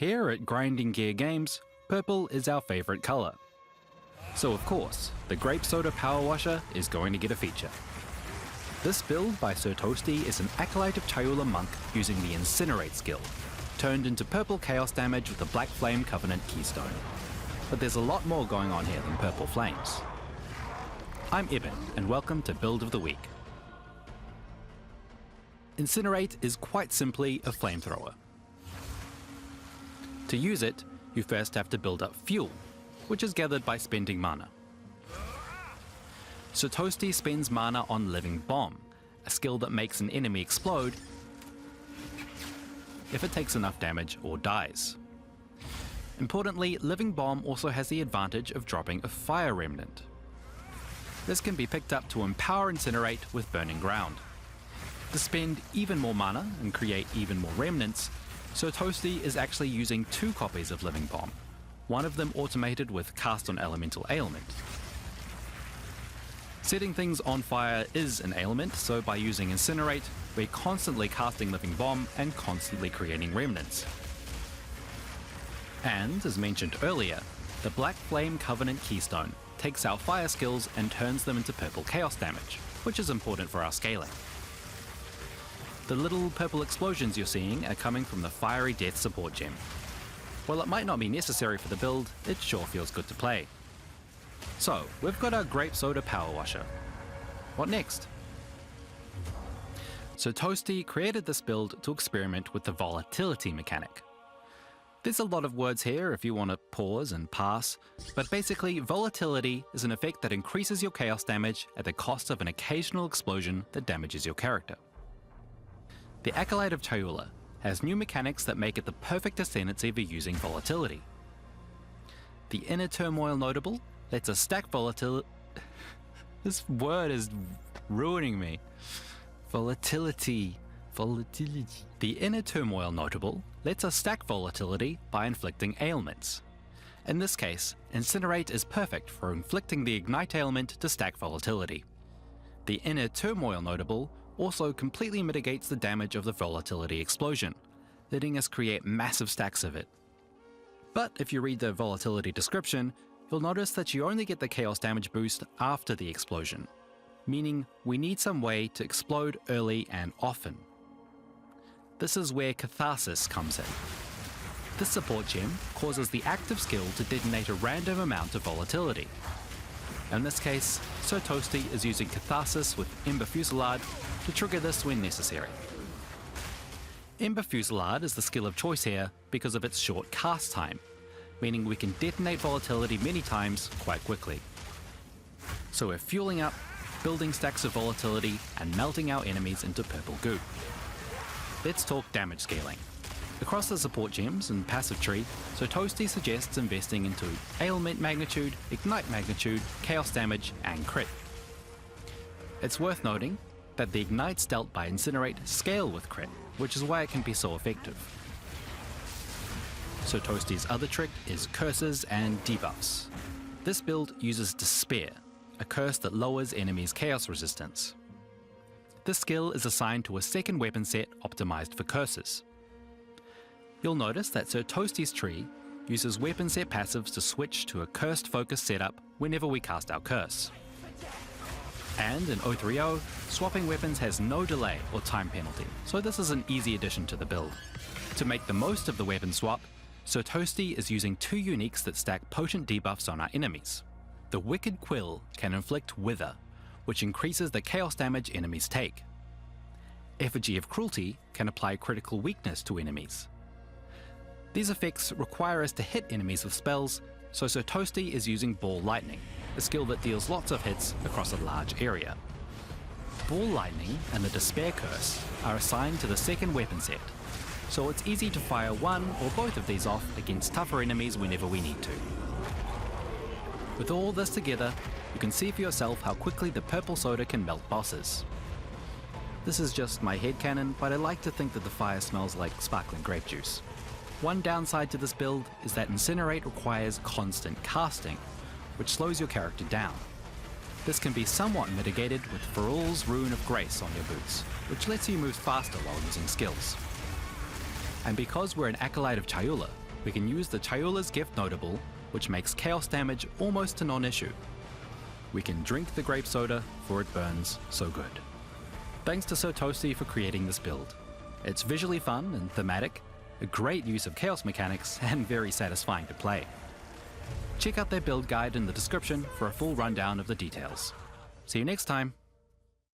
Here at Grinding Gear Games, purple is our favourite colour. So of course, the Grape Soda Power Washer is going to get a feature. This build by SirToasti is an Acolyte of Chayula monk using the Incinerate skill, turned into purple chaos damage with the Black Flame Covenant keystone. But there's a lot more going on here than purple flames. I'm Eben, and welcome to Build of the Week. Incinerate is quite simply a flamethrower. To use it, you first have to build up fuel, which is gathered by spending mana. SirToasti spends mana on Living Bomb, a skill that makes an enemy explode if it takes enough damage or dies. Importantly, Living Bomb also has the advantage of dropping a Fire Remnant. This can be picked up to empower Incinerate with Burning Ground. To spend even more mana and create even more remnants, SirToasti is actually using 2 copies of Living Bomb, one of them automated with Cast on Elemental Ailment. Setting things on fire is an ailment, so by using Incinerate, we're constantly casting Living Bomb and constantly creating remnants. And, as mentioned earlier, the Black Flame Covenant keystone takes our fire skills and turns them into purple chaos damage, which is important for our scaling. The little purple explosions you're seeing are coming from the Fiery Death support gem. While it might not be necessary for the build, it sure feels good to play. So, we've got our Grape Soda Power Washer. What next? SirToasti created this build to experiment with the volatility mechanic. There's a lot of words here if you want to pause and pass, but basically volatility is an effect that increases your chaos damage at the cost of an occasional explosion that damages your character. The Acolyte of Chayula has new mechanics that make it the perfect ascendancy for using volatility. The Inner Turmoil Notable lets us stack volatility. This word is ruining me. Volatility. The Inner Turmoil Notable lets us stack volatility by inflicting ailments. In this case, Incinerate is perfect for inflicting the Ignite ailment to stack volatility. The Inner Turmoil Notable also completely mitigates the damage of the volatility explosion, letting us create massive stacks of it. But if you read the volatility description, you'll notice that you only get the chaos damage boost after the explosion, meaning we need some way to explode early and often. This is where Catharsis comes in. This support gem causes the active skill to detonate a random amount of volatility. In this case, SirToasti is using Catharsis with Ember Fusillade to trigger this when necessary. Ember Fusillade is the skill of choice here because of its short cast time, meaning we can detonate volatility many times quite quickly. So we're fueling up, building stacks of volatility, and melting our enemies into purple goo. Let's talk damage scaling. Across the support gems and passive tree, SirToasti suggests investing into Ailment Magnitude, Ignite Magnitude, Chaos Damage, and Crit. It's worth noting that the Ignites dealt by Incinerate scale with Crit, which is why it can be so effective. SirToasti's other trick is Curses and Debuffs. This build uses Despair, a curse that lowers enemies' chaos resistance. This skill is assigned to a second weapon set optimized for curses. You'll notice that SirToasti's tree uses weapon set passives to switch to a cursed focus setup whenever we cast our curse. And in 030, swapping weapons has no delay or time penalty, so this is an easy addition to the build. To make the most of the weapon swap, SirToasti is using 2 uniques that stack potent debuffs on our enemies. The Wicked Quill can inflict Wither, which increases the chaos damage enemies take. Effigy of Cruelty can apply critical weakness to enemies. These effects require us to hit enemies with spells, so SirToasti is using Ball Lightning, a skill that deals lots of hits across a large area. Ball Lightning and the Despair Curse are assigned to the second weapon set, so it's easy to fire one or both of these off against tougher enemies whenever we need to. With all this together, you can see for yourself how quickly the purple soda can melt bosses. This is just my headcanon, but I like to think that the fire smells like sparkling grape juice. One downside to this build is that Incinerate requires constant casting, which slows your character down. This can be somewhat mitigated with Ferul's Rune of Grace on your boots, which lets you move faster while using skills. And because we're an Acolyte of Chayula, we can use the Chayula's Gift Notable, which makes chaos damage almost a non-issue. We can drink the grape soda, for it burns so good. Thanks to SirToasti for creating this build. It's visually fun and thematic, a great use of chaos mechanics, and very satisfying to play. Check out their build guide in the description for a full rundown of the details. See you next time!